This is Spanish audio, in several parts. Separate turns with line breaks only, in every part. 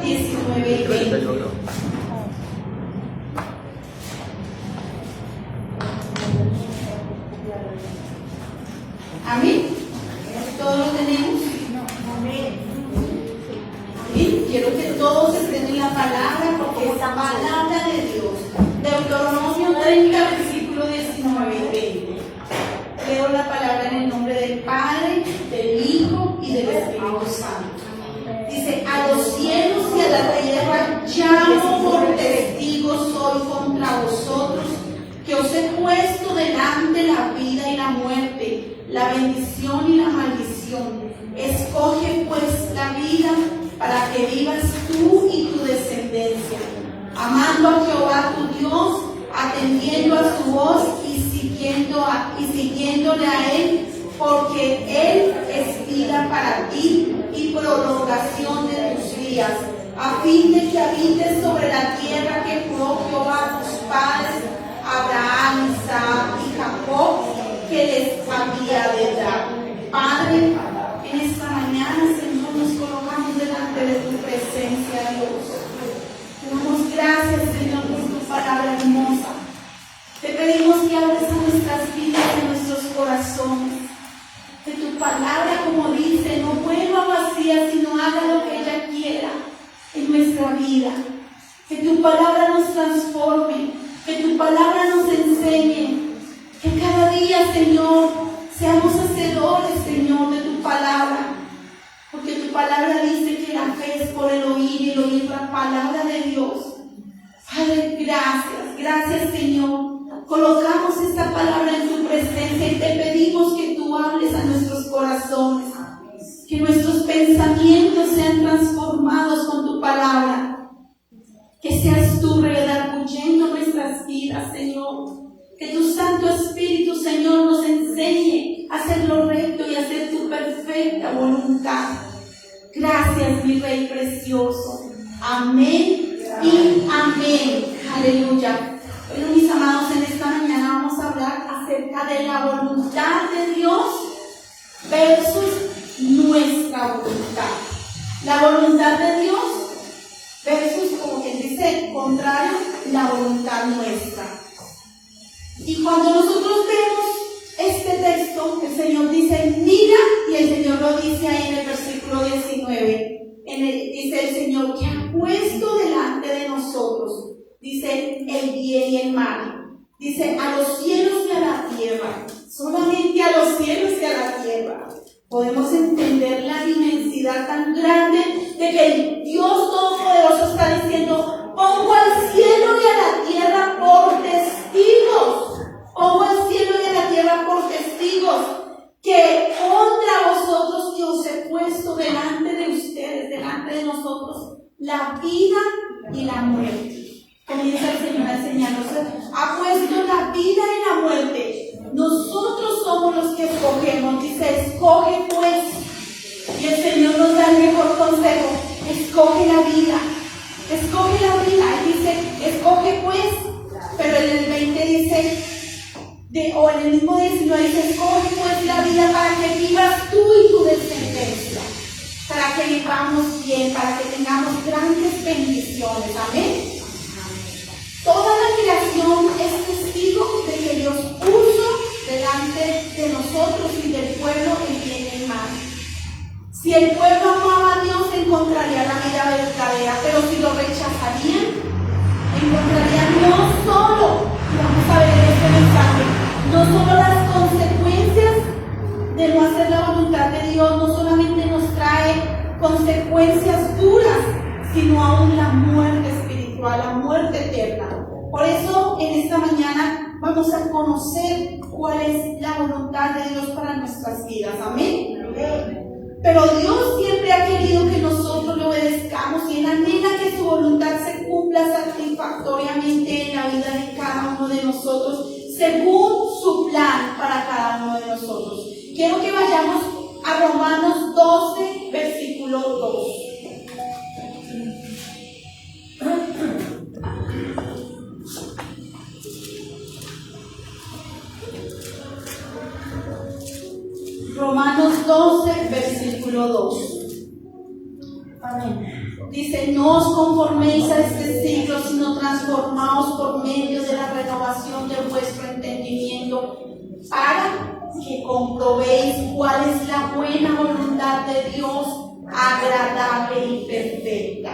19 y 20. Amén. ¿Todos lo tenemos? Amén. Quiero que todos estén en la palabra, porque es la palabra de Dios. Deuteronomio 30, versículo 19 y 20. Leo la palabra en el nombre del Padre, del Hijo y del Espíritu Santo. Dice: a los cielos y a la tierra llamo por testigos hoy contra vosotros, que os he puesto delante la vida y la muerte, la bendición y la maldición. Escoge pues la vida para que vivas tú y tu descendencia, amando a Jehová tu Dios, atendiendo a su voz y siguiéndole a Él, porque Él es vida para ti y prolongación de tus días, a fin de que habites sobre la tierra que juró Jehová a tus padres, Abraham, Isaac y Jacob, que les había de dar. Padre, en esta mañana, Señor, nos colocamos delante de tu presencia, Dios. Te damos gracias, Señor, por tu palabra hermosa. Te pedimos que hables a nuestras vidas y a nuestros corazones. Que tu palabra, como dice, no vuelva vacía, sino haga lo que ella quiera en nuestra vida. Que tu palabra nos transforme, que tu palabra nos enseñe. Que cada día, Señor, seamos hacedores, Señor, de tu palabra. Porque tu palabra dice que la fe es por el oír y el oír la palabra de Dios. Padre, gracias, gracias, Señor. Colocamos esta palabra en tu presencia y te pedimos que tú hables a nuestros corazones, que nuestros pensamientos sean transformados con tu palabra, que seas tú redarguyendo nuestras vidas, Señor, que tu Santo Espíritu, Señor, nos enseñe a hacer lo recto y a hacer tu perfecta voluntad. Gracias, mi Rey precioso. Amén y amén. Aleluya. Bueno, mis amados, en esta mañana vamos a hablar acerca de la voluntad de Dios versus nuestra voluntad. La voluntad de Dios versus, como quien dice, contrario, la voluntad nuestra. Y cuando nosotros vemos este texto, el Señor dice, mira, y el Señor lo dice ahí en el versículo 19. Dice el Señor que ha puesto delante de nosotros, dice, el bien y el mal. Dice, a los cielos y a la tierra. Solamente a los cielos y a la tierra podemos entender la inmensidad tan grande de que el Dios Todopoderoso está diciendo, pongo al cielo y a la tierra por testigos. Pongo al cielo y a la tierra por testigos, que contra vosotros que os he puesto delante de ustedes, delante de nosotros, la vida y la muerte. Comienza el Señor a enseñarnos, ha puesto la vida y la muerte. Nosotros somos los que escogemos. Dice, escoge pues. Y el Señor nos da el mejor consejo. Escoge la vida. Escoge la vida. Y dice, escoge pues. Pero en el 20 dice, o en el mismo 19 dice, escoge pues la vida para que vivas tú y tu descendencia. Para que vivamos bien, para que tengamos grandes bendiciones. Amén. Toda la creación es testigo de que Dios puso delante de nosotros y del pueblo el bien y el mal. Si el pueblo amaba a Dios, encontraría la vida verdadera, pero si lo rechazarían, encontrarían no solo, y vamos a ver en este mensaje, no solo las consecuencias de no hacer la voluntad de Dios, no solamente nos trae consecuencias duras, sino aún la muerte espiritual, la muerte eterna. Por eso, en esta mañana vamos a conocer cuál es la voluntad de Dios para nuestras vidas. Amén. Pero Dios siempre ha querido que nosotros le obedezcamos y Él anhela que su voluntad se cumpla satisfactoriamente en la vida de cada uno de nosotros, según su plan para cada uno de nosotros. Quiero que vayamos a Romanos 12, versículo 2. Romanos 12, versículo 2. Amén. Dice, no os conforméis a este siglo, sino transformaos por medio de la renovación de vuestro entendimiento, para que comprobéis cuál es la buena voluntad de Dios, agradable y perfecta.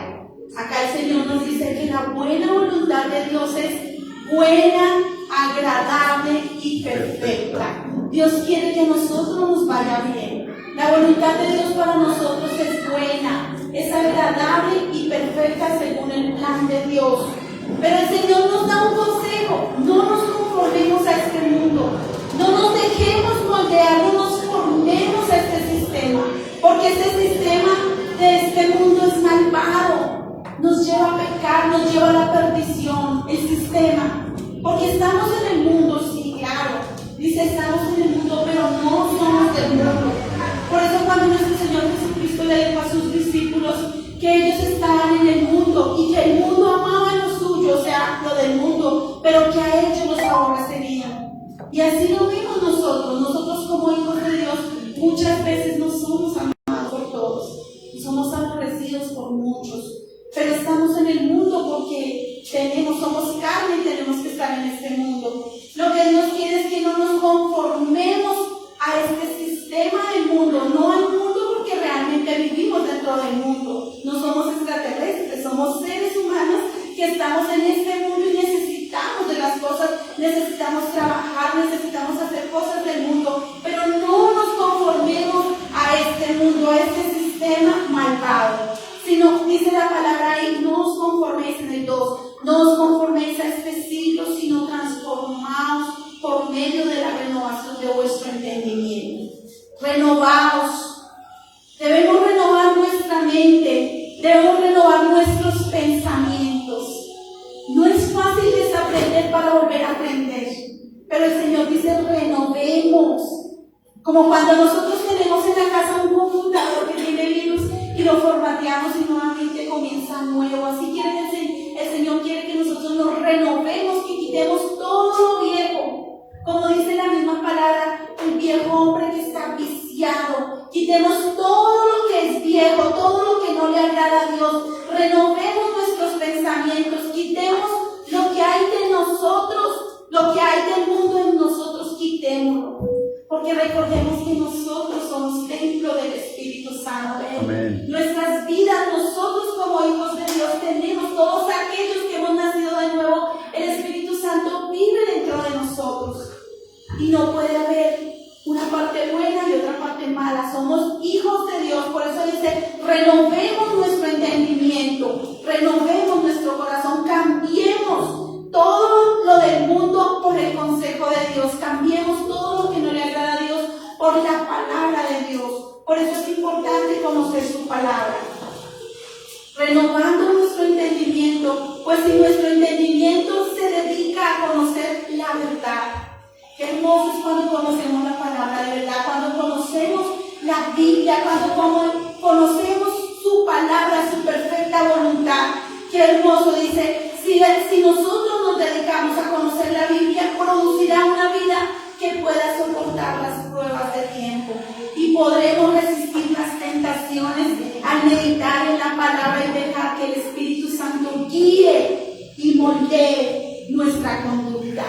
Acá el Señor nos dice que la buena voluntad de Dios es buena, agradable y perfecta. Dios quiere que a nosotros nos vaya bien. La voluntad de Dios para nosotros es buena, es agradable y perfecta según el plan de Dios. Pero el Señor nos da un consejo: no nos conformemos a este mundo, no nos dejemos moldear, no nos formemos a este sistema, porque este sistema de este mundo es malvado, nos lleva a pecar, nos lleva a la perdición, el sistema, porque estamos en el mundo, sí, claro, dice estamos en el mundo, pero no somos del mundo. Por eso cuando nuestro Señor Jesucristo le dijo a sus discípulos que ellos estaban en el mundo y que el mundo amaba lo suyo, o sea, lo del mundo, pero que a ellos los aborrecerían. Y así lo vimos nosotros como hijos de Dios, muchas veces no somos amados por todos, somos aborrecidos por muchos, pero estamos en el mundo porque somos carne y tenemos que estar en este mundo. Lo que Dios quiere es que no nos conformemos a este sistema del mundo, no al mundo porque realmente vivimos dentro del mundo, no somos extraterrestres, somos seres humanos que estamos en este mundo y necesitamos de las cosas, necesitamos trabajar, necesitamos hacer cosas del mundo, pero no nos conformemos a este mundo, a este sistema malvado, sino, dice la palabra ahí, no os conforméis en el 2, no os conforméis a este siglo, sino transformaos por medio de la renovación de vuestro entendimiento. Renovaos. Debemos renovar nuestra mente, debemos renovar nuestros pensamientos. No es fácil desaprender para volver a aprender, pero el Señor dice renovemos. Como cuando nosotros tenemos en la casa un computador que tiene virus y lo formateamos y nuevamente comienza nuevo. Así quiere el Señor quiere que nosotros nos renovemos, que quitemos todo lo viejo. Como dice la misma palabra, el viejo hombre que está viciado. Quitemos todo lo que es viejo, todo lo que no le agrada a Dios. Renovemos nuestros pensamientos, quitemos lo que hay de nosotros, lo que hay del mundo en nosotros, quitémoslo. Porque recordemos que nosotros somos templo del Espíritu Santo.
Amén.
Nuestras vidas, nosotros como hijos de Dios tenemos, todos aquellos que hemos nacido de nuevo, el Espíritu Santo vive dentro de nosotros. Y no puede haber una parte buena y otra parte mala. Somos hijos de Dios. Por eso dice, renovemos nuestro entendimiento, renovemos nuestro corazón, cambiemos todo lo del mundo por el consejo de Dios, cambiemos todo lo que no le agrada a Dios por la palabra de Dios. Por eso es importante conocer su palabra. Renovando nuestro entendimiento, pues si nuestro entendimiento se dedica a conocer la verdad. Qué hermoso es cuando conocemos la palabra de verdad, cuando conocemos la Biblia, cuando conocemos su palabra, su perfecta voluntad. Qué hermoso, dice, si nosotros nos dedicamos a conocer la Biblia, producirá una vida que pueda soportar las pruebas del tiempo y podremos resistir las tentaciones al meditar en la palabra y dejar que el Espíritu Santo guíe y moldee nuestra conducta.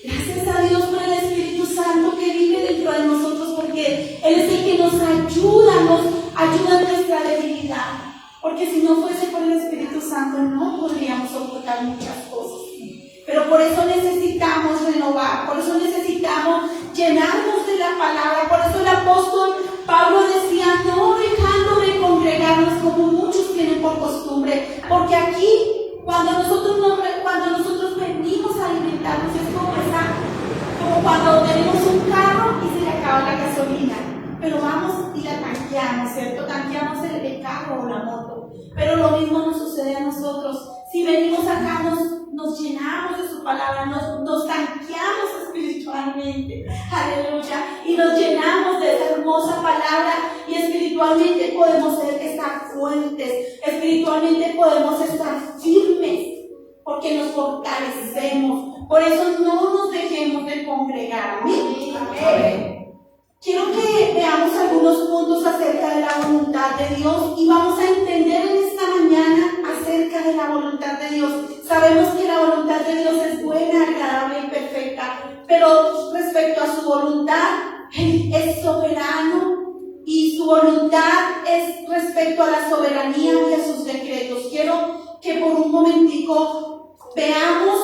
Gracias a Dios por el Espíritu Santo que vive dentro de nosotros, porque Él es el que nos ayuda en nuestra debilidad. Porque si no fuese por el Espíritu Santo no podríamos soportar muchas cosas. Pero por eso necesitamos renovar, por eso necesitamos llenarnos de la palabra. Por eso el apóstol Pablo decía, no dejando de congregarnos como muchos tienen por costumbre, porque aquí cuando nosotros venimos a alimentarnos es como cuando tenemos un carro y se le acaba la gasolina, pero vamos y la tanqueamos, ¿cierto? Tanqueamos el carro o la moto, pero lo mismo nos sucede a nosotros. Si venimos acá nos llenamos de su palabra, nos tanqueamos espiritualmente, aleluya, y nos llenamos de esa hermosa palabra y espiritualmente podemos estar fuertes, espiritualmente podemos estar firmes, porque nos fortalecemos. Por eso no nos dejemos de congregar. Amén. Quiero que veamos algunos puntos acerca de la voluntad de Dios y vamos a entender en esta mañana Sabemos que la voluntad de Dios es buena, agradable y perfecta, pero respecto a su voluntad, Él es soberano y su voluntad es respecto a la soberanía de sus decretos. Quiero que por un momentico veamos,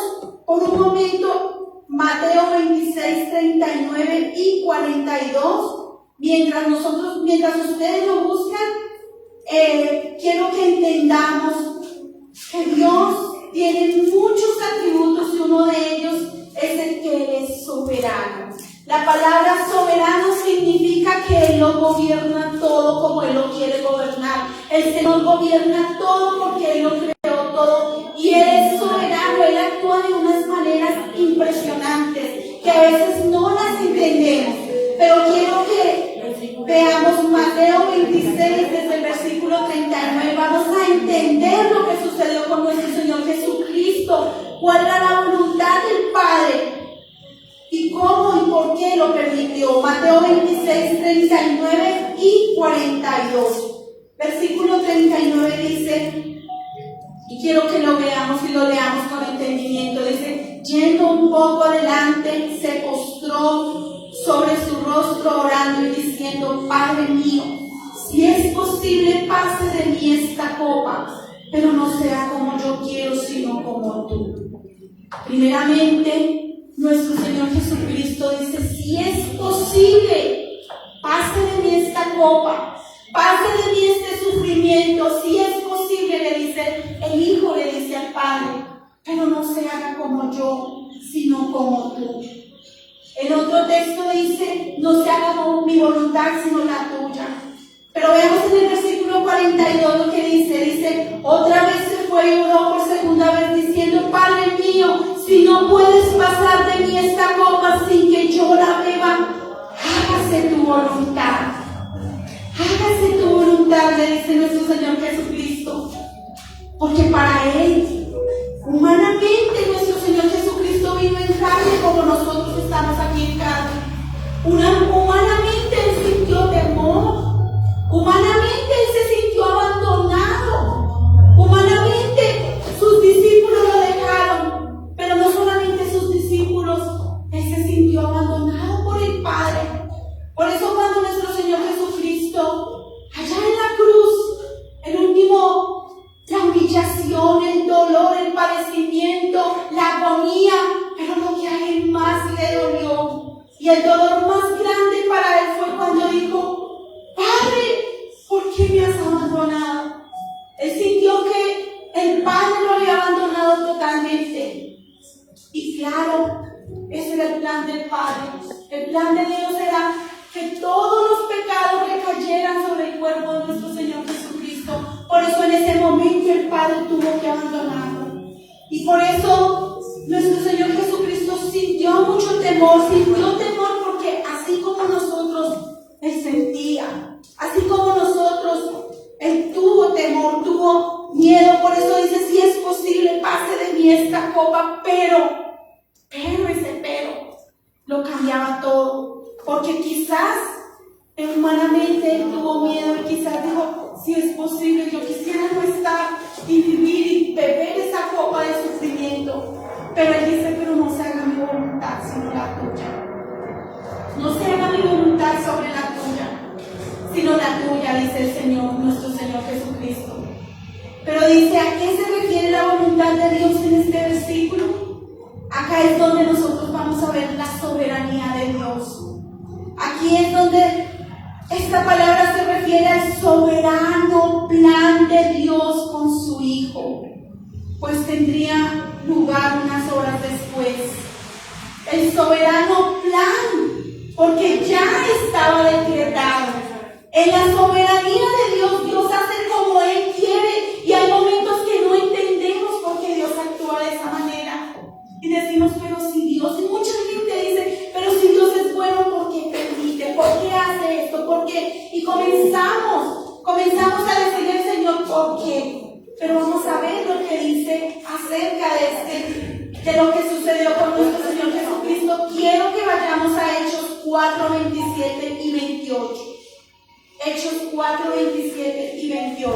por un momento, Mateo 26, 39 y 42. Mientras ustedes lo buscan, quiero que entendamos que Dios tiene muchos atributos y uno de ellos es el que Él es soberano. La palabra soberano significa que Él lo gobierna todo como Él lo quiere gobernar. El Señor gobierna todo porque Él lo creó todo y Él es soberano. Él actúa de unas maneras impresionantes que a veces no las entendemos. Pero quiero que veamos Mateo 26 desde el versículo 39. Vamos a entender lo que sucedió con nuestro Señor Jesucristo, cuál era la voluntad del Padre y cómo y por qué lo permitió. Mateo 26, 39 y 42. Versículo 39 dice, y quiero que lo veamos y lo leamos con entendimiento, dice: yendo un poco adelante, se postró sobre su rostro orando y diciendo: Padre mío, si es posible, pase de mí esta copa, pero no sea como yo quiero, sino como tú. Primeramente, nuestro Señor Jesucristo dice: si es posible, pase de mí esta copa, pase de mí este sufrimiento. Si es posible, le dice el Hijo, le dice al Padre, pero no se haga como yo, sino como tú. El otro texto dice: no se haga mi voluntad, sino la tuya. Pero veamos en el versículo 42 lo que dice: otra vez se fue y oró por segunda vez diciendo: Padre mío, si no puedes pasar de mí esta copa sin que yo la beba, hágase tu voluntad. Hágase tu voluntad, le dice nuestro Señor Jesucristo. Porque para Él, humanamente, nuestro Señor Jesucristo vino en carne como nosotros estamos aquí en carne. Humanamente Él sintió temor. Humanamente Él se sintió abandonado. Humanamente sus discípulos lo dejaron. Pero no solamente sus discípulos, Él se sintió abandonado por el Padre. Por eso cuando nuestro Señor Jesucristo, allá en la cruz, la humillación, el dolor, el padecimiento, la agonía, pero lo que a Él más le dolió y el dolor más grande para Él fue cuando dijo: Padre, ¿por qué me has abandonado? Él sintió que el Padre lo había abandonado totalmente. Y claro, ese era el plan del Padre. El plan de Dios era que todos los pecados recayeran sobre el cuerpo de nuestro Señor Jesucristo. Por eso en ese momento el Padre tuvo que abandonarlo. Y por eso nuestro Señor Jesucristo sintió mucho temor. Sintió temor porque así como nosotros, Él sentía. Así como nosotros, Él tuvo temor, tuvo miedo. Por eso dice: si es posible, pase de mí esta copa. Pero ese pero lo cambiaba todo. Porque quizás humanamente Él tuvo miedo y quizás dijo: si es posible, yo quisiera no estar y vivir y beber esa copa de sufrimiento. Pero Él dice: pero no se haga mi voluntad, sino la tuya. No se haga mi voluntad sobre la tuya, sino la tuya, dice el Señor, nuestro Señor Jesucristo. Pero dice: ¿a qué se refiere la voluntad de Dios en este versículo? Acá es donde nosotros vamos a ver la soberanía de Dios. Aquí es donde esta palabra se refiere al soberano plan de Dios con su Hijo, pues tendría lugar unas horas después. El soberano plan, porque ya estaba decretado. En la soberanía de Dios, Dios hace como Él quiere, y hay momentos que no entendemos por qué Dios actúa de esa manera. Y decimos: pero si Dios, y mucha gente dice: pero si Dios es bueno, ¿por qué permite? ¿Por qué hace esto? ¿Por qué? Y comenzamos a decirle al Señor: ¿por qué? Pero vamos a ver lo que dice acerca de lo que sucedió con nuestro Señor Jesucristo. Quiero que vayamos a Hechos 4, 27 y 28. Hechos 4, 27 y 28.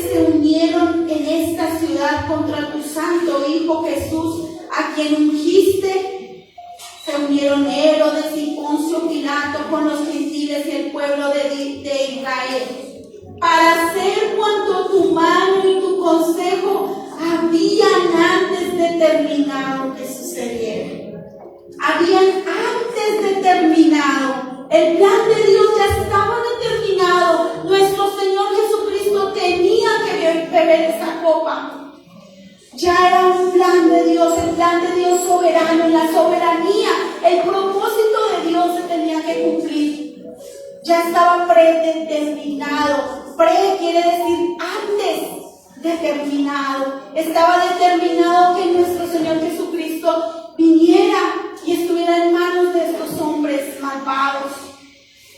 que se unieron en esta ciudad contra tu santo Hijo Jesús, a quien ungiste. Se unieron Herodes y Poncio Pilato con los gentiles y el pueblo de Israel, para hacer cuanto tu mano y tu consejo habían antes determinado que sucediera. Habían antes determinado. El plan de Dios ya estaba determinado. Nuestro Señor Jesucristo tenía que beber esa copa. Ya era un plan de Dios, el plan de Dios soberano, en la soberanía, el propósito de Dios se tenía que cumplir. Ya estaba predeterminado. Pre quiere decir antes determinado. Estaba determinado que nuestro Señor Jesucristo viniera y estuviera en manos de estos hombres malvados,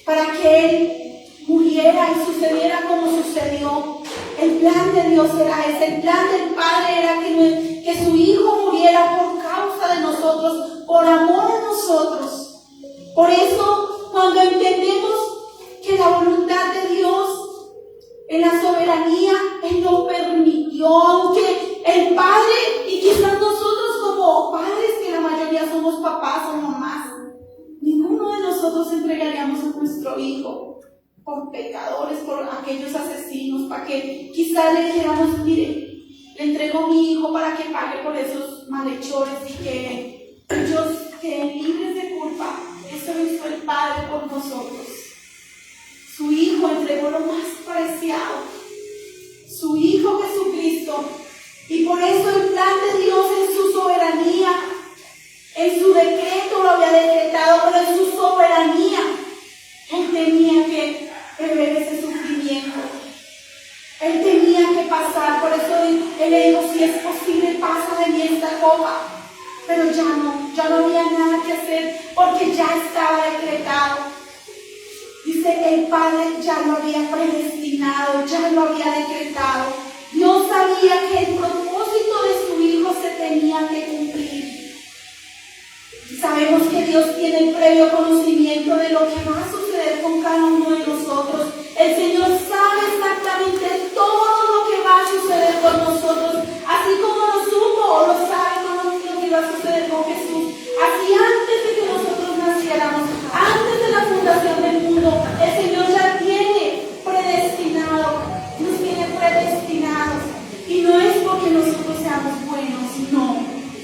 para que Él muriera y sucediera como sucedió. El plan de Dios era ese, el plan del Padre era que su Hijo muriera por causa de nosotros, por amor a nosotros. Por eso, cuando entendemos que la voluntad de Dios en la soberanía, Él lo permitió, aunque el Padre, y quizás nosotros como padres, que la mayoría somos papás o mamás, ninguno de nosotros entregaríamos a nuestro hijo por pecadores, por aquellos asesinos, para que quizás le dijéramos, mire, le entrego a mi hijo para que pague por esos malhechores y que ellos queden libres de culpa. Eso lo hizo el Padre por nosotros. Su Hijo entregó lo más preciado, su Hijo Jesucristo. Y por eso el plan de Dios en su soberanía, en su decreto lo había decretado, pero en su soberanía Él tenía que ver ese sufrimiento. Él tenía que pasar. Por eso Él le dijo, si es posible, pasa de mí esta copa. Pero ya no había nada que hacer, porque ya estaba decretado. Dice, el Padre ya lo había predestinado, ya lo había decretado. Dios sabía que el propósito de su Hijo se tenía que cumplir. Sabemos que Dios tiene el previo conocimiento de lo que va a suceder con cada uno de nosotros. El Señor sabe exactamente todo lo que va a suceder con nosotros, así como lo supo o lo sabe con lo que va a suceder con Jesús. Así antes de que nosotros naciéramos, antes de la fundación del mundo, el Señor ya tiene predestinado, nos tiene predestinados. Y no es porque nosotros seamos buenos, no.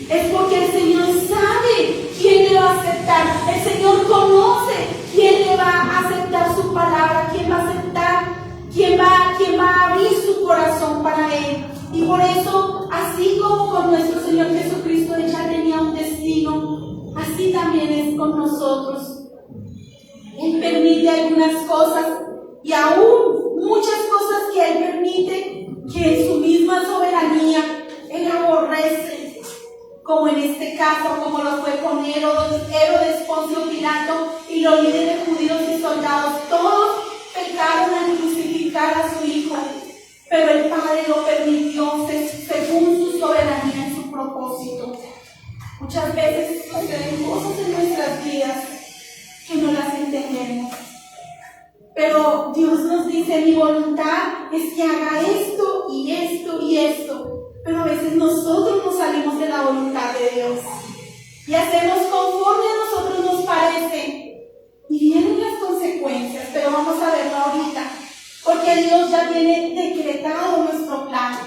Es porque el Señor sabe quién le va a aceptar. El Señor conoce quién le va a aceptar su palabra, quién va a aceptar, quién va a abrir su corazón para Él. Y por eso, así como con nuestro Señor Jesucristo, Él ya tenía un destino, así también es con nosotros. Él permite algunas cosas y aún muchas cosas que Él permite, que en su misma soberanía Él aborrece, como en este caso, como lo fue con Herodes, Poncio Pilato y los líderes judíos y soldados. Todos pecaron al crucificar a su Hijo, pero el Padre lo permitió según su soberanía y su propósito. Muchas veces suceden cosas en nuestras vidas que no las entendemos, pero Dios nos dice, mi voluntad es que haga esto y esto y esto. Pero a veces nosotros nos salimos de la voluntad de Dios y hacemos conforme a nosotros nos parece, y vienen las consecuencias, pero vamos a verlo ahorita, porque Dios ya tiene decretado nuestro plan.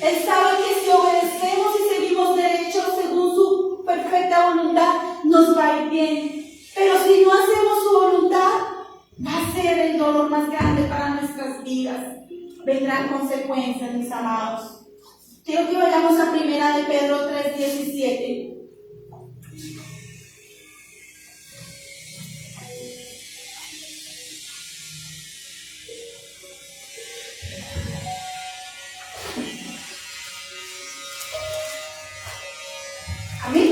Él sabe que si obedecemos y seguimos derechos según su perfecta voluntad, nos va a ir bien. Pero si no hacemos su voluntad, va a ser el dolor más grande para nuestras vidas. Vendrán consecuencias, mis amados. Quiero que vayamos a 1 de Pedro 3:17. Amén.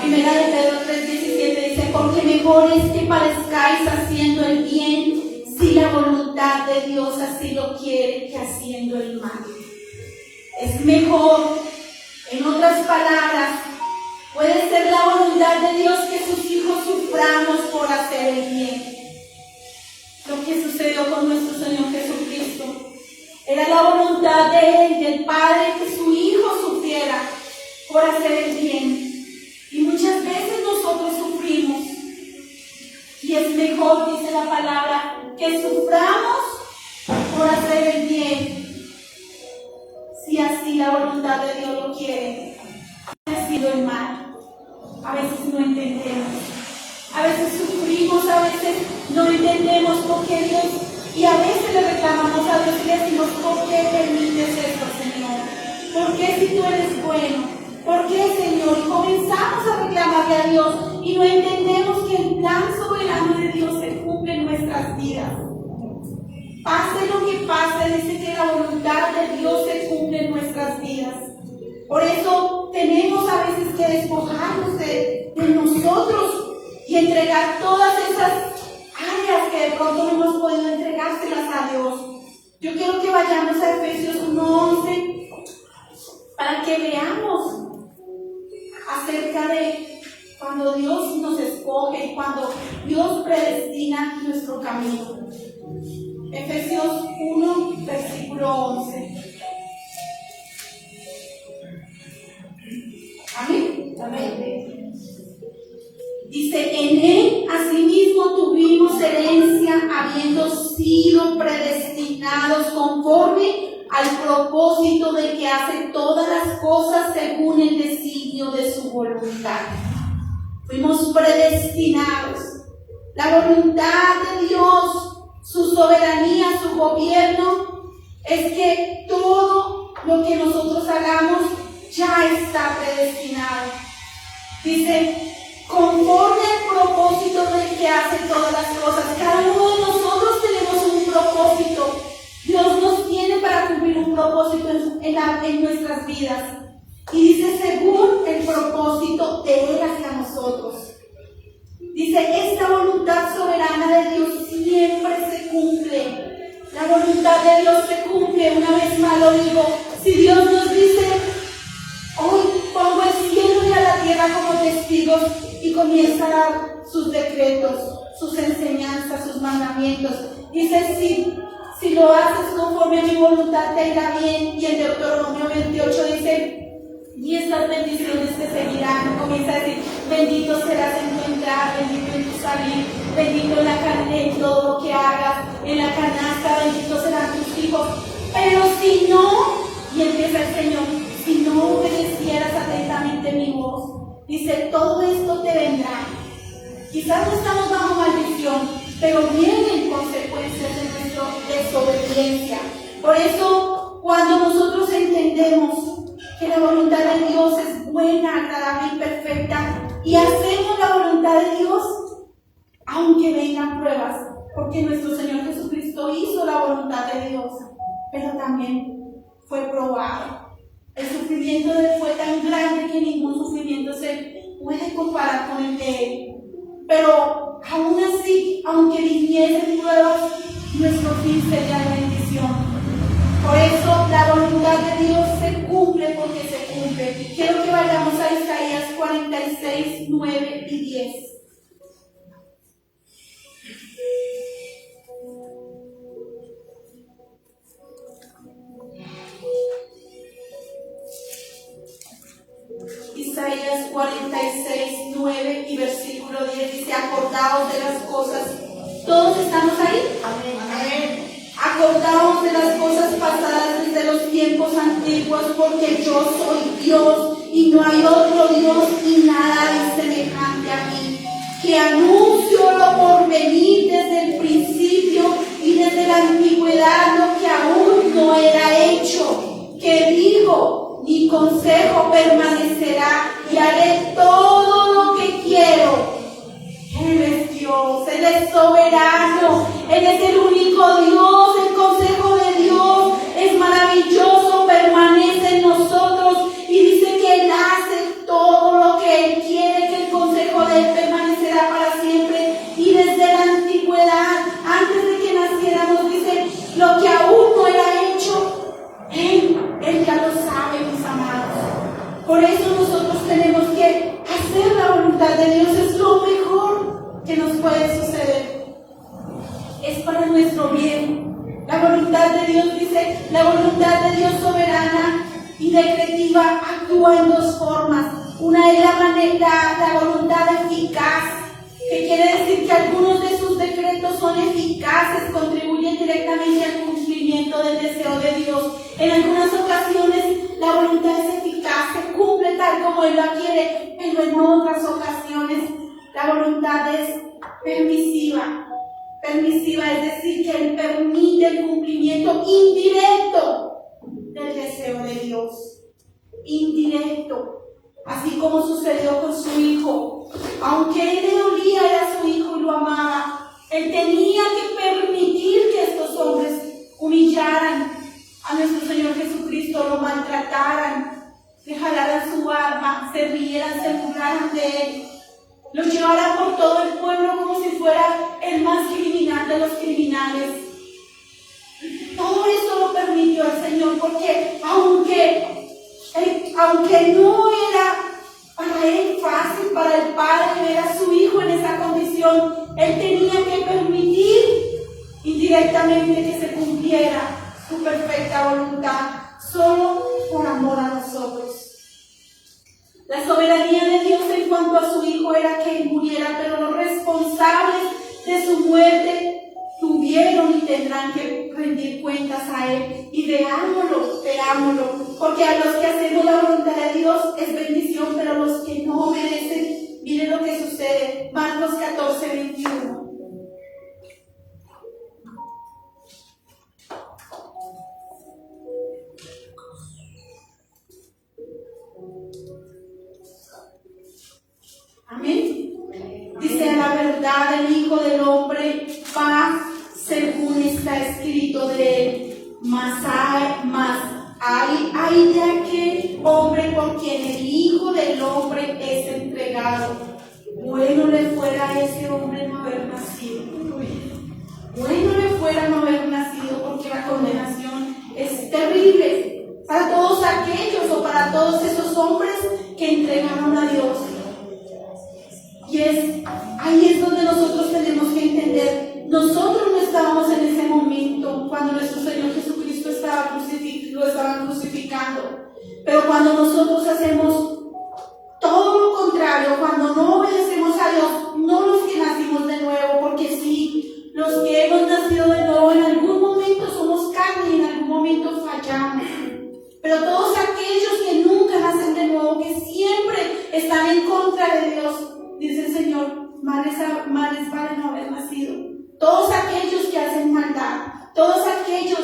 1 de Pedro 3:17 dice, porque mejor es que parezcáis haciendo el bien, si la voluntad de Dios así lo quiere, que haciendo el mal. Es mejor, en otras palabras, puede ser la voluntad de Dios que sus hijos suframos por hacer el bien. Lo que sucedió con nuestro Señor Jesucristo era el Padre que su Hijo sufriera por hacer el bien. Y muchas veces nosotros sufrimos. Y es mejor, dice la palabra, que suframos por hacer el bien, si así la voluntad de Dios lo quiere. Ha sido el mal. A veces no entendemos. A veces sufrimos, a veces no entendemos por qué Dios, y a veces le reclamamos a Dios y le decimos, ¿por qué permites esto, Señor? ¿Por qué si tú eres bueno? ¿Por qué, Señor? Y comenzamos a reclamarle a Dios y no entendemos que el plan soberano de Dios se cumple en nuestras vidas. Pase lo que pase, dice que la voluntad de Dios se cumple en nuestras vidas. Por eso tenemos a veces que despojarnos de nosotros y entregar todas esas áreas que de pronto no hemos podido entregárselas a Dios. Yo quiero que vayamos a Efesios 1:11 para que veamos acerca de cuando Dios nos escoge y cuando Dios predestina nuestro camino. Efesios 1, versículo 11. Amén. Amén. Dice, en Él asimismo tuvimos herencia, habiendo sido predestinados conforme al propósito de que hace todas las cosas según el designio de su voluntad. Fuimos predestinados. La voluntad de Dios, su soberanía, su gobierno, es que todo lo que nosotros hagamos ya está predestinado. Dice, conforme al propósito del que hace todas las cosas. Cada uno de nosotros tenemos un propósito. Dios nos tiene para cumplir un propósito en nuestras vidas. Y dice, según el propósito de Él hacia nosotros. Dice, esta voluntad soberana de Dios siempre se cumple. La voluntad de Dios se cumple. Una vez más lo digo. Si Dios nos dice, hoy pongo el cielo y a la tierra como testigos, y comienza a dar sus decretos, sus enseñanzas, sus mandamientos. Dice, si lo haces conforme a mi voluntad te irá bien. Y en Deuteronomio 28 dice, y estas bendiciones te seguirán. Comienza a decir, bendito serás en tu entrar, bendito en tu salir, bendito en todo lo que hagas, en la canasta, bendito serán tus hijos. Pero si no, y empieza el Señor, si no obedecieras atentamente mi voz, dice, todo esto te vendrá. Quizás no estamos bajo maldición, pero vienen consecuencias de nuestra desobediencia. Por eso, cuando nosotros entendemos que la voluntad de Dios es buena, agradable y perfecta, y hacemos la voluntad de Dios, aunque vengan pruebas, porque nuestro Señor Jesucristo hizo la voluntad de Dios, pero también fue probado. El sufrimiento de Él fue tan grande que ningún sufrimiento se puede comparar con el de Él. Pero aún así, aunque viniesen pruebas, nuestro fin sería la bendición. Por eso la voluntad de Dios se cumple porque se cumple. Quiero que vayamos a Isaías 46, 9 y 10. Isaías 46, 9 y versículo 10 dice, acordaos de las cosas. ¿Todos estamos ahí? Amén. Amén. Acordaos de las cosas pasadas desde los tiempos antiguos, porque yo soy Dios y no hay otro Dios y nada es semejante a mí, que anuncio lo por venir desde el principio y desde la antigüedad lo que aún no era hecho, que digo, mi consejo permanecerá y haré todo lo que quiero. Él es Dios, Él es soberano, Él es el único Dios, el consejo de Dios es maravilloso, permanece en nosotros y dice que Él hace todo lo que Él quiere, que el consejo de Él permanecerá para siempre. Y desde la antigüedad, antes de que naciéramos, dice, lo que aún no era hecho, Él ya lo sabe, mis amados. Por eso nosotros tenemos que hacer la voluntad de Dios, es lo mejor que nos puede suceder. Es para nuestro bien. La voluntad de Dios, dice, la voluntad de Dios soberana y decretiva actúa en dos formas. Una es la voluntad eficaz, que quiere decir que algunos de sus decretos son eficaces, contribuyen directamente al cumplimiento del deseo de Dios. En algunas ocasiones la voluntad es eficaz, se cumple tal como Él la quiere, pero en otras ocasiones la voluntad es permisiva. Permisiva, es decir, que Él permite el cumplimiento indirecto del deseo de Dios. Indirecto. Así como sucedió con su hijo. Aunque Él le dolía, era su hijo y lo amaba, Él tenía que permitir que estos hombres humillaran a nuestro Señor Jesucristo, lo maltrataran, le jalaran su arma, se rieran, se burlaran de Él, lo llevaran por todo el pueblo como si fuera el más criminal de los criminales. Todo eso lo permitió el Señor porque aunque no era para Él fácil, para el Padre ver a su Hijo en esa condición, Él tenía que permitir indirectamente que se cumpliera su perfecta voluntad, solo por amor a nosotros. La soberanía de Dios en cuanto a su Hijo era que Él muriera, pero los responsables de su muerte tuvieron y tendrán que rendir cuentas a Él. Y veámoslo, porque a los que hacemos la voluntad de Dios es bendición, pero a los que no obedecen, miren lo que sucede. Marcos 14, 21. Amén. Dice, la verdad, el Hijo del Hombre va según está escrito de Él, mas hay de aquel hombre por quien el Hijo del Hombre es entregado. Bueno le fuera a ese hombre no haber nacido. Bueno le fuera no haber nacido, porque la condenación es terrible para todos aquellos o para todos esos hombres que entregaron a Dios. Y ahí es donde nosotros tenemos que entender, nosotros no estábamos en ese momento cuando nuestro Señor Jesucristo lo estaban crucificando, pero cuando nosotros hacemos todo lo contrario, cuando no obedecemos a Dios, no los que nacimos de nuevo, porque sí, los que hemos nacido de nuevo en algún momento somos carne y en algún momento fallamos, pero todos aquellos que nunca nacen de nuevo, que siempre están en contra de Dios, dice el Señor, mal les vale no haber nacido. Todos aquellos que hacen maldad, todos aquellos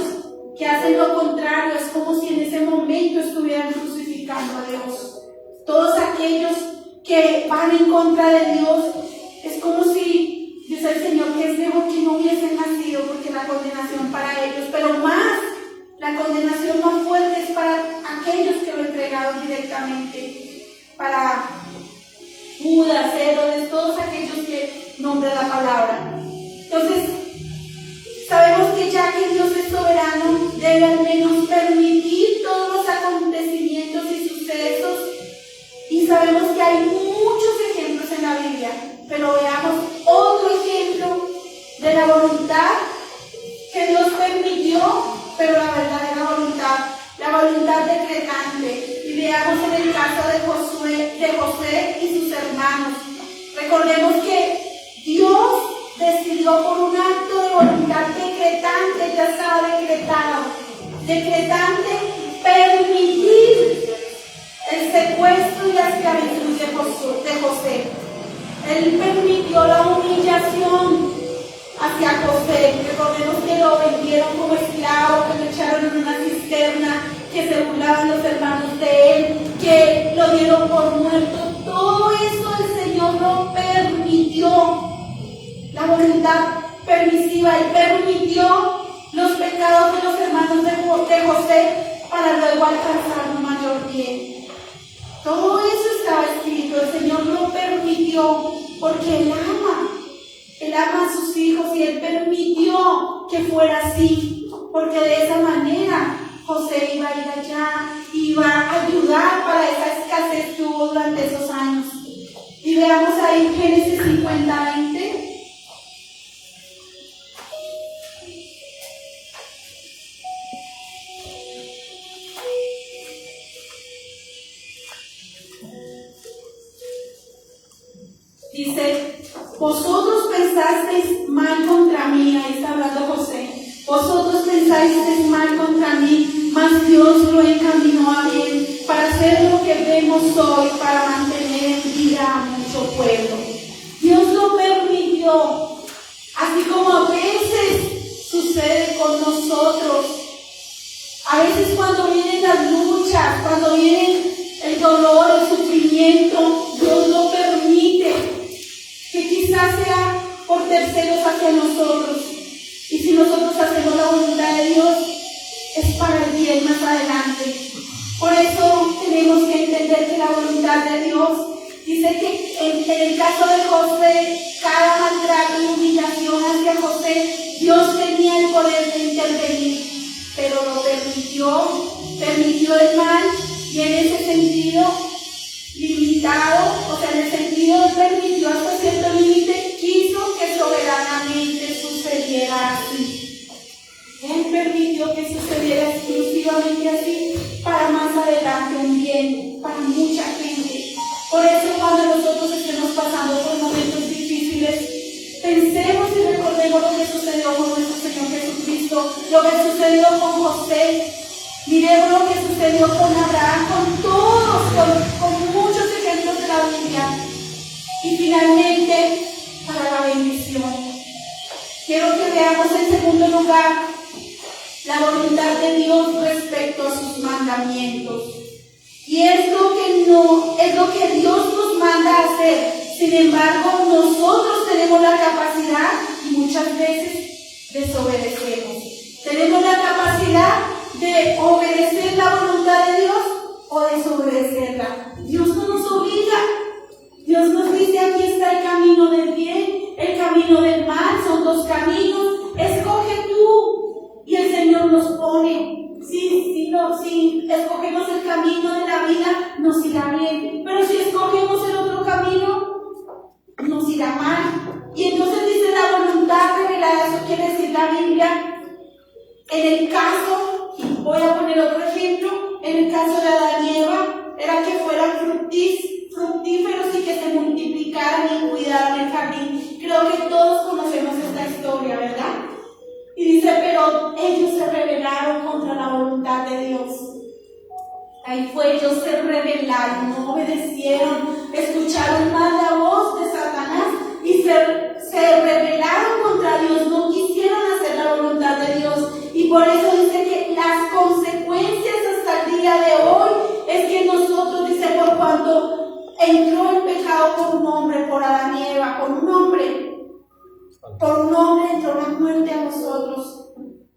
que hacen lo contrario, es como si en ese momento estuvieran crucificando a Dios. Todos aquellos que van en contra de Dios, es como si, dice el Señor, que es mejor que no hubiesen nacido, porque la condenación para ellos, pero más, la condenación más fuerte es para aquellos que lo entregaron directamente, para Judas, Herodes, todos aquellos que nombran la palabra. Entonces, sabemos que ya que Dios es soberano, debe al menos permitir todos los acontecimientos y sucesos. Y sabemos que hay muchos ejemplos en la Biblia, pero veamos otro ejemplo de la voluntad que Dios permitió, pero la verdadera voluntad, la voluntad decretante. Y veamos en el caso de José y sus hermanos. Recordemos que Dios decidió por un acto de voluntad decretante, ya estaba decretante, permitir el secuestro y la esclavitud de José. Él permitió la humillación hacia José. Recordemos que lo vendieron como esclavo, que lo echaron en una cisterna, que se burlaban los hermanos de él, que lo dieron por muerto. Todo eso el Señor lo permitió. La voluntad permisiva, y permitió los pecados de los hermanos de José para luego alcanzar un mayor bien. Todo eso estaba escrito, el Señor lo permitió porque Él ama a sus hijos y Él permitió que fuera así, porque de esa manera José iba a ir allá, iba a ayudar para esa escasez que hubo durante esos años. Y veamos ahí Génesis 50:20. Dice, vosotros pensasteis mal contra mí, ahí está hablando José, vosotros pensasteis mal contra mí, mas Dios lo encaminó a bien para hacer lo que vemos hoy, para mantener en vida a mucho pueblo. Dios lo permitió, así como a veces sucede con nosotros. A veces cuando vienen las luchas, cuando viene el dolor, el sufrimiento, Dios lo permite, que quizás sea por terceros hacia nosotros. Y si nosotros hacemos la voluntad de Dios, es para el bien más adelante. Por eso tenemos que entender que la voluntad de Dios, dice que en el caso de José, cada maltrato y humillación hacia José, Dios tenía el poder de intervenir, pero lo permitió el mal, y en ese sentido limitado, o sea, en el sentido permitió hasta cierto límite, quiso que soberanamente sucediera así. Él permitió que sucediera exclusivamente así para más adelante un bien para mucha gente. Por eso cuando nosotros estemos pasando por momentos difíciles, pensemos y recordemos lo que sucedió con nuestro Señor Jesucristo, lo que sucedió con José. Miremos lo que sucedió con Abraham, con todos, con muchos ejemplos de la Biblia. Y finalmente, para la bendición. Quiero que veamos en segundo lugar la voluntad de Dios respecto a sus mandamientos. Y es lo que Dios nos manda a hacer. Sin embargo, nosotros tenemos la capacidad y muchas veces desobedecemos. Tenemos la capacidad de obedecer la voluntad de Dios o desobedecerla. Dios no nos obliga. Dios nos dice, aquí está el camino del bien, el camino del mal, son dos caminos, escoge tú. Y el Señor nos pone, si escogemos el camino de la vida, nos irá bien, pero si escogemos el otro camino, nos irá mal. Y entonces dice la voluntad revelada, eso quiere decir la Biblia, en el caso, y voy a poner otro ejemplo, en el caso de Adán y Eva, era que fueran fructíferos y que se multiplicaran y cuidaran el jardín. Creo que todos conocemos esta historia, ¿verdad? Y dice, pero ellos se rebelaron contra la voluntad de Dios. Ahí fue, ellos se rebelaron, no obedecieron, escucharon más la voz de Satanás y se rebelaron contra Dios, no quisieron hacer la voluntad de Dios. Y por eso dice que las consecuencias hasta el día de hoy es que nosotros, dice, por cuanto entró el pecado por un hombre, por Adán y Eva, por un hombre entró la muerte a nosotros.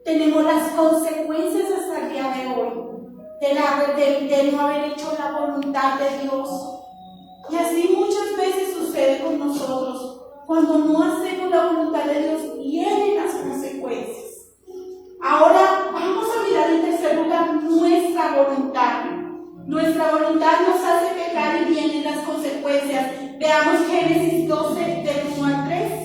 Tenemos las consecuencias hasta el día de hoy de no haber hecho la voluntad de Dios. Y así muchas veces sucede con nosotros. Cuando no hacemos la voluntad de Dios, vienen las consecuencias. Ahora vamos a mirar en tercer lugar nuestra voluntad. Nuestra voluntad nos hace pecar y vienen las consecuencias. Veamos Génesis 12, del 1 al 3.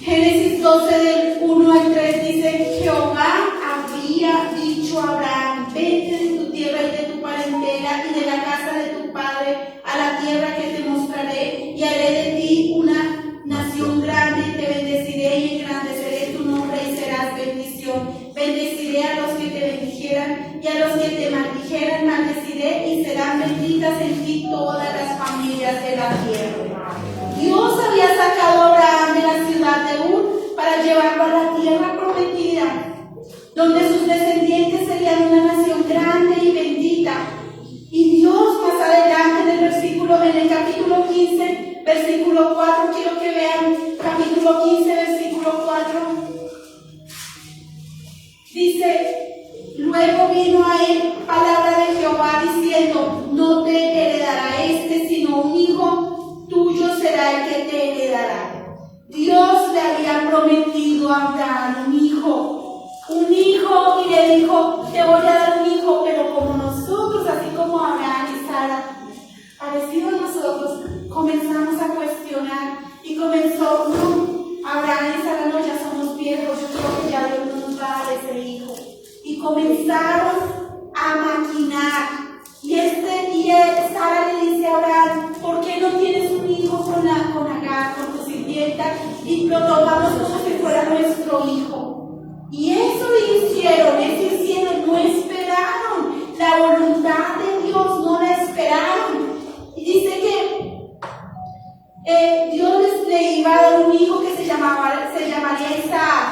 Génesis 12 del 1 al 3 dice, Jehová había dicho a Abraham, vete de tu tierra y de tu parentela y de la casa de tu padre a la tierra que te mostraré, y haré de ti una nación grande, y te bendeciré y engrandeceré tu nombre y serás bendición. Bendeciré a los que te bendijeran y a los que te maldijeran maldeciré, y serán benditas en ti todas las familias de la tierra. Dios había sacado a Abraham de la ciudad de Ur para llevarlo a la tierra prometida, donde sus descendientes serían una nación grande y bendita. Y Dios más adelante en el capítulo 15, versículo 4, quiero que vean, capítulo 15, versículo 4, dice, luego vino a él palabra de Jehová diciendo, no te heredará sino un hijo tuyo será el que te heredará. Dios le había prometido a Abraham un hijo, y le dijo, te voy a dar un hijo, pero como nosotros, así como Abraham y Sara, parecido a nosotros, comenzamos a cuestionar, y comenzó, no, Abraham y Sara no, ya somos viejos, yo creo que ya Dios no nos va a dar ese hijo. comenzaron a maquinar. Y Sara le dice a Abraham: ¿por qué no tienes un hijo con Agar, con tu sirvienta, y lo tomamos como si fuera nuestro hijo? Y eso hicieron, no esperaron la voluntad de Dios, no la esperaron. Y dice que Dios le iba a dar un hijo que se llamaría Isaac.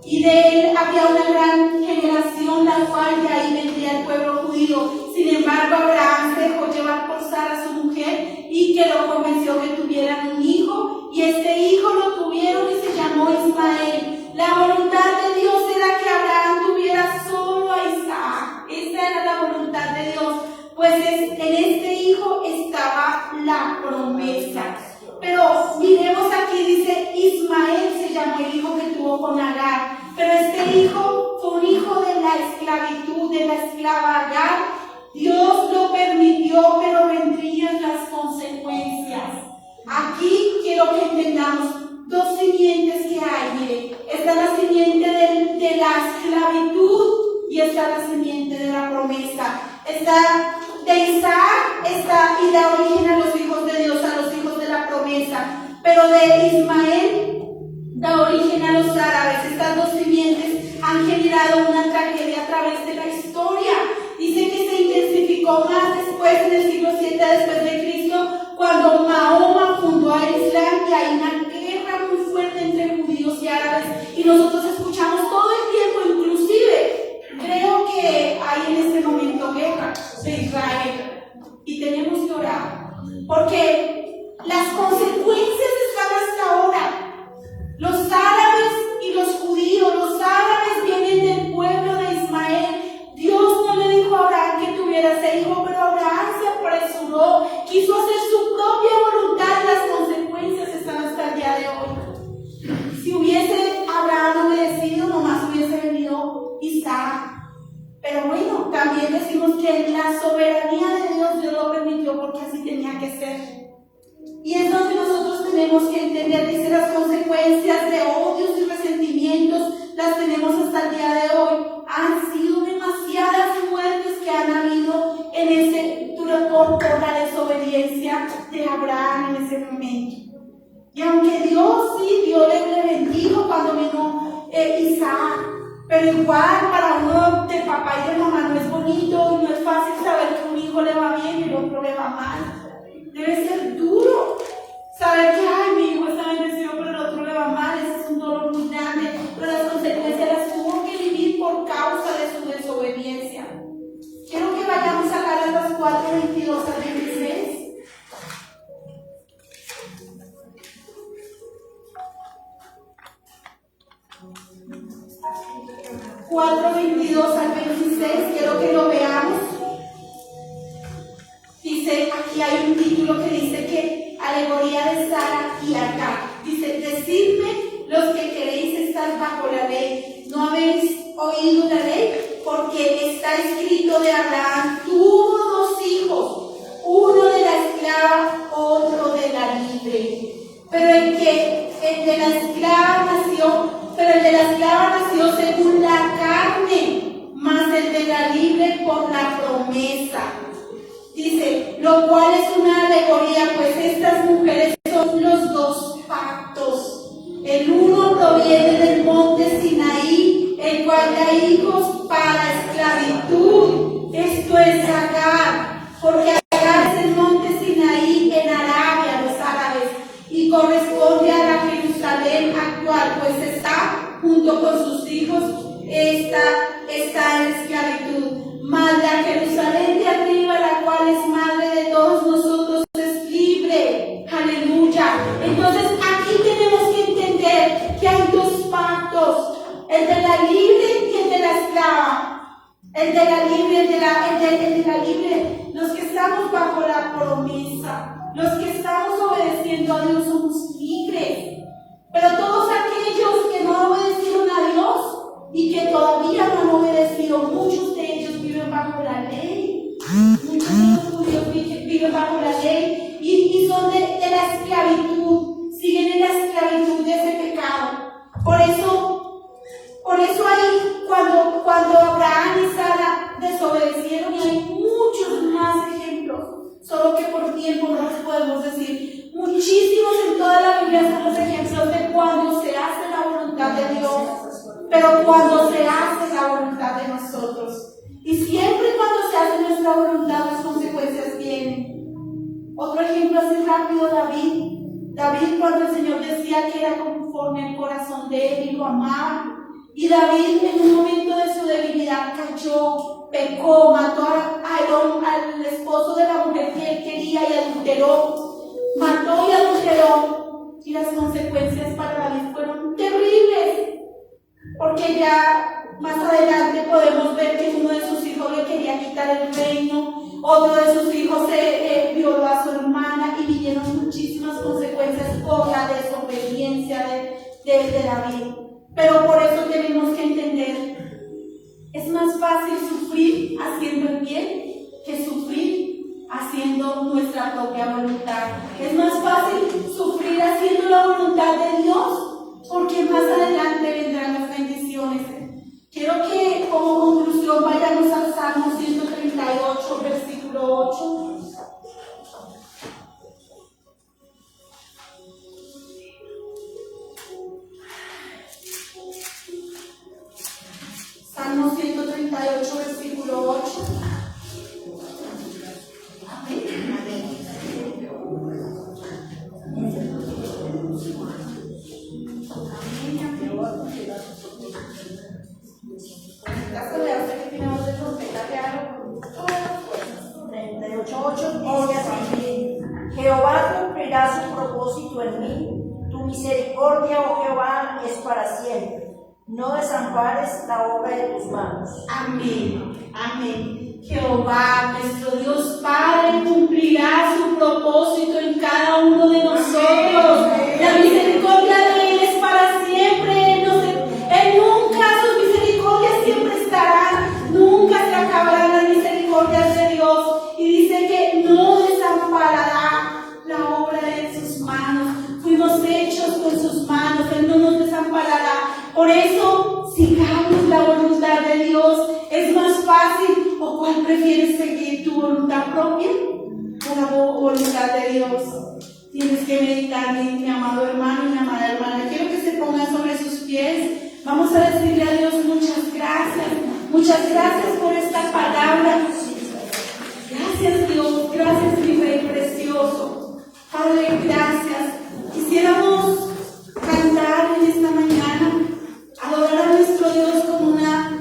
Y de él había una gran generación, la cual de ahí vendría el pueblo judío. Sin embargo, Abraham se dejó llevar por Sara, su mujer, y que lo convenció que tuvieran un hijo. Y este hijo lo tuvieron y se llamó Ismael. La voluntad de Dios era que Abraham tuviera solo a Isaac. Esa era la voluntad de Dios. Pues en este hijo estaba la promesa. Pero miremos aquí, dice Ismael se llamó el hijo que tuvo con Agar. Pero este hijo fue un hijo de la esclavitud, de la esclava Agar. Dios lo permitió, pero vendrían las consecuencias. Aquí quiero que entendamos dos simientes que hay. Mire, está la simiente de la esclavitud y está la simiente de la promesa. Está de Isaac, y da origen a los hijos de Dios, a los hijos de la promesa. Pero de Ismael da origen a los árabes. Estas dos simientes han generado una tragedia a través de la historia. Dice que se intensificó más después, en el siglo VII después de Cristo, cuando Mahoma fundó el Islam, y hay una guerra muy fuerte entre judíos y árabes. Y nosotros escuchamos todo el tiempo, inclusive creo que hay en este momento guerra de Israel. Y tenemos que orar, porque las consecuencias están hasta ahora. Los árabes y los judíos, los árabes vienen del pueblo de Ismael. Dios no le dijo a Abraham que tuviera ese hijo, pero Abraham se apresuró, quiso hacer su propia voluntad, y las consecuencias están hasta el día de hoy. Si hubiese Abraham obedecido, nomás hubiese venido Isaac. Pero bueno, también decimos que la soberanía de Dios lo permitió porque así tenía que ser. Y es donde nosotros tenemos que entender, dice, las consecuencias de odios y resentimientos las tenemos hasta el día de hoy. Han sido demasiadas muertes que han habido por la desobediencia de Abraham en ese momento. Y aunque Dios le bendijo cuando vino Isaac, pero igual para uno de papá y de mamá no es bonito y no es fácil saber que un hijo le va bien y el otro le va mal. Debe ser duro saber que, ay, mi hijo está bendecido pero el otro le va mal. Ese es un dolor muy grande, pero las consecuencias las tuvo que vivir por causa de su desobediencia. Quiero que vayamos a Gálatas 4:22 al 26. 4:22 al 26, quiero que lo veamos. Dice, aquí hay un título que dice que alegoría de Sara y Agar. Dice, decidme los que queréis estar bajo la ley, ¿no habéis oído la ley? Porque está escrito de Abraham, tuvo dos hijos, uno de la esclava, otro de la libre. Pero el de la esclava nació según la carne, mas el de la libre por la promesa. Dice, lo cual es una alegoría, pues estas mujeres son los dos pactos. El uno proviene del monte Sinaí, el cual da hijos para esclavitud. Esto es Agar, porque Agar es el monte Sinaí en Arabia, los árabes, y corresponde a la Jerusalén actual, pues está junto con sus hijos, está en esclavitud. Mas la Jerusalén de arriba, la cual es madre de todos nosotros, es libre. Aleluya. Entonces aquí tenemos que entender que hay dos pactos, el de la libre y el de la esclava. El de la libre, el de la libre, los que estamos bajo la promesa, los que estamos obedeciendo a Dios somos libres. Pero todos aquellos que no obedecieron a Dios y que todavía no han obedecido, muchos de ellos viven bajo la ley. Muchos de los judíos viven bajo la ley y son de la esclavitud, siguen en la esclavitud de ese pecado. Por eso ahí, cuando Abraham Dios de cuando se hace la voluntad de Dios, pero cuando se hace la voluntad de nosotros. Y siempre cuando se hace nuestra voluntad, las consecuencias vienen. Otro ejemplo así rápido, David. David, cuando el Señor decía que era conforme al corazón de él y lo amaba. Y David, en un momento de su debilidad, cayó, pecó, mató al esposo de la mujer que él quería y adulteró. Mató y adulteró. Y las consecuencias para David fueron terribles. Porque ya más adelante podemos ver que uno de sus hijos le quería quitar el reino, otro de sus hijos violó a su hermana y vinieron muchísimas consecuencias por la desobediencia de David. Pero por eso tenemos que entender, es más fácil sufrir haciendo el bien que sufrir haciendo nuestra propia voluntad. Es más fácil sufrir haciendo la voluntad de Dios, porque más adelante vendrán las bendiciones. Quiero que como conclusión vayamos al Salmo 138, versículo 8. Salmo 138, versículo 8. Amén.
Jehová cumplirá su propósito en mí, tu misericordia, oh Jehová, es para siempre. No desampares la obra de tus manos.
Amén, amén. Jehová, nuestro Dios Padre, cumplirá su propósito en cada uno de nosotros. La misericordia de Él es para siempre. Él nunca, sus misericordias siempre estarán. Nunca se acabarán las misericordias de Dios. Y dice que no desamparará la obra de sus manos. Fuimos hechos con sus manos. Él no nos desamparará. Por eso, sigamos la voluntad de Dios. ¿Es más fácil o cuál prefieres seguir, tu voluntad propia o la voluntad de Dios? Tienes que meditar, mi amado hermano y mi amada hermana. Quiero que se pongan sobre sus pies. Vamos a decirle a Dios muchas gracias. Muchas gracias por esta palabra. Gracias, Dios. Gracias, mi Rey precioso. Padre, gracias. Quisiéramos cantar en esta mañana, adorar a nuestro Dios con una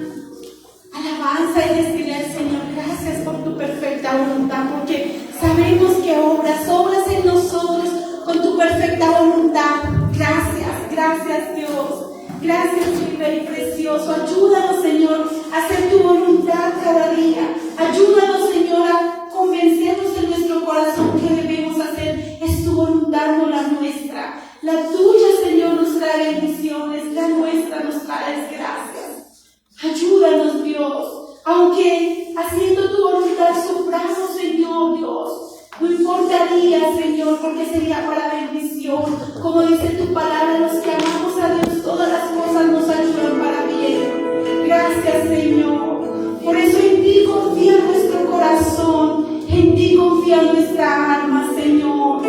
alabanza y decirle al Señor, gracias por tu perfecta voluntad, porque sabemos que obras en nosotros con tu perfecta voluntad. Gracias, gracias Dios. Gracias, mi Rey precioso. Ayúdanos, Señor, a hacer tu voluntad cada día. Ayúdanos, Señor, a convencernos en nuestro corazón que debemos hacer es tu voluntad, no la nuestra. La tuya, Señor, nos trae bendiciones, la nuestra nos trae desgracias. Ayúdanos, Dios, aunque haciendo tu voluntad suframos, Señor, Dios. No importaría, Señor, porque sería para bendición. Como dice tu palabra, los que amamos a Dios, todas las cosas nos ayudan para bien. Gracias, Señor. Por eso en ti confía nuestro corazón, en ti confía nuestra alma, Señor.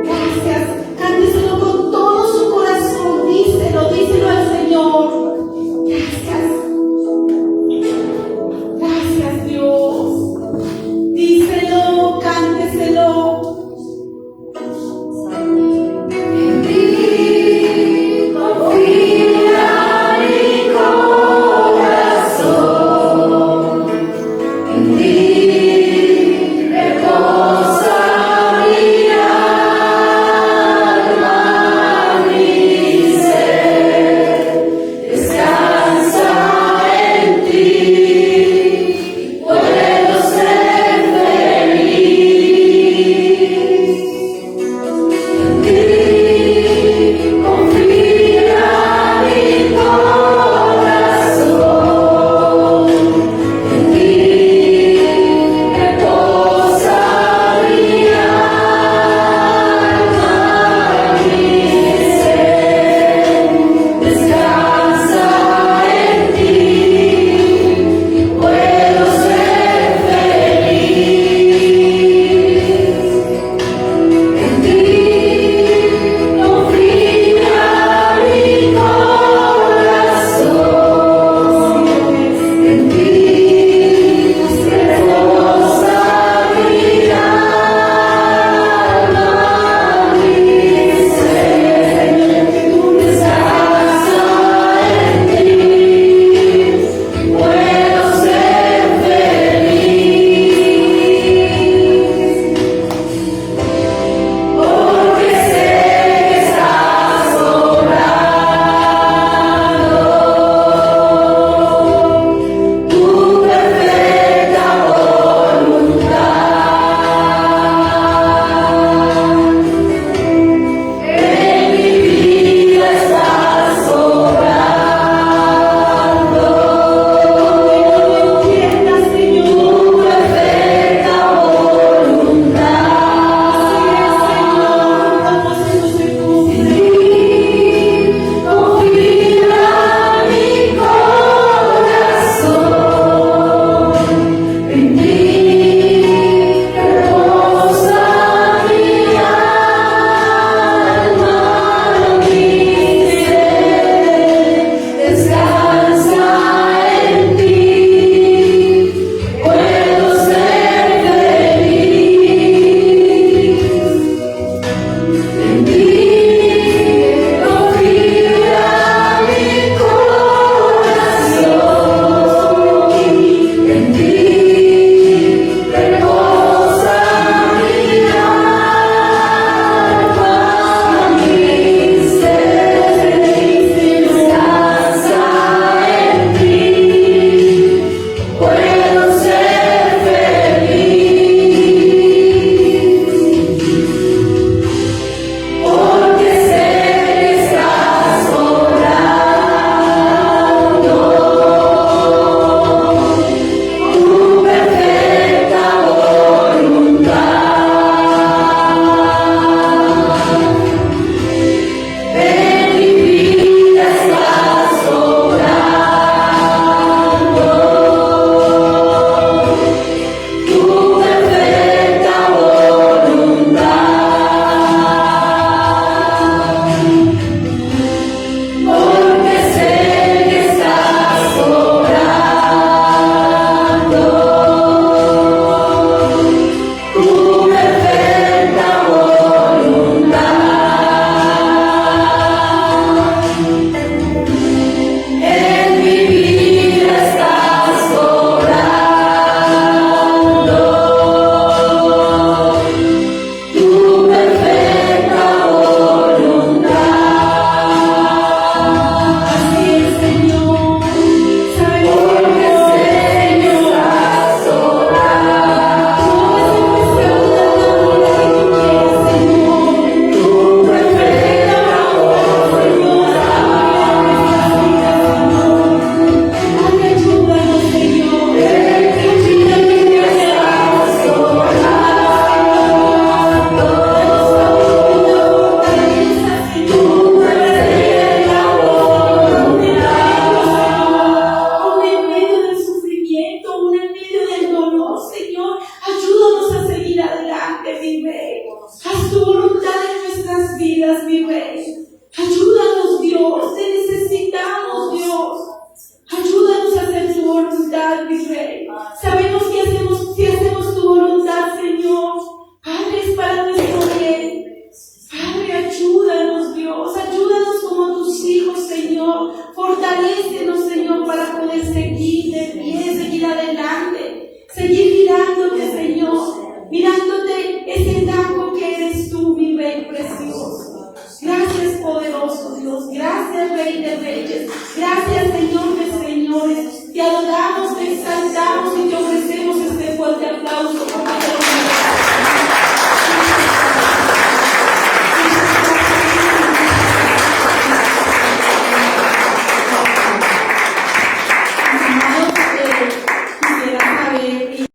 Gracias. Cánteselo con todo su corazón. Díselo al Señor. Gracias. Gracias, Dios. Díselo, cánteselo. En ti confía mi corazón. En ti reposa vidas, mi Rey. Ayúdanos, Dios, te necesitamos, Dios. Ayúdanos a hacer tu voluntad, mi Rey. Sabemos que si hacemos tu voluntad, Señor, Padre, es para nuestro bien. Padre, ayúdanos, Dios. Ayúdanos como tus hijos, Señor. Fortalécenos, Señor, para poder seguir de pie, seguir adelante. Seguir mirándote, Señor. Mirándote ese blanco que eres tú, mi Rey precioso. Gracias, poderoso Dios. Gracias, Rey de Reyes. Gracias, Señor de señores. Te adoramos, te exaltamos y te ofrecemos